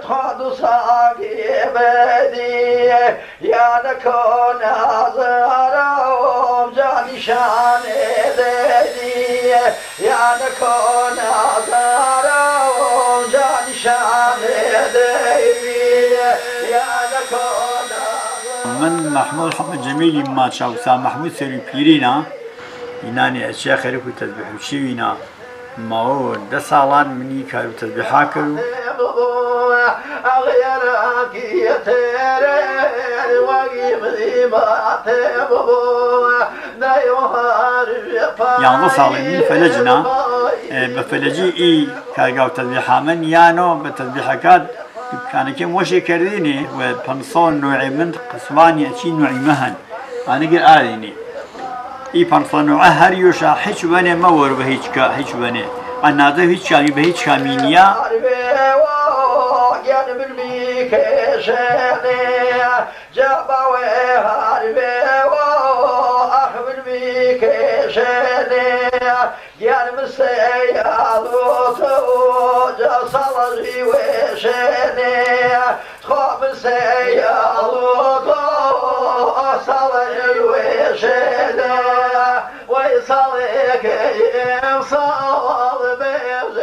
خود صاحب دی یا نکن هزارم جانشان دی یا نکن هزارم جانشان دی یا نکن. من محمود جميل ما شاء الله محمود سري بيرينا يناني الشيخ ريكو تسبيح وشيوينا ما هو ده صالان مني كانوا تسبيحا كانوا يعني ده صالين فلجنا بفلجي اي كارقاو تسبيحا من يانو بتسبيحا كان كم وشي كرديني وبنصون نوعي من قسماني اشي نوعي مهن انا قل آليني اي بنصون نوعي هريوشا حيش بني مور بهيش بني انا ده هيش كامي بهيش كامينيا يعني مسيالو توجا صلري وشني خو مسيالو تو صلري وشني ويصليك يمصال بيج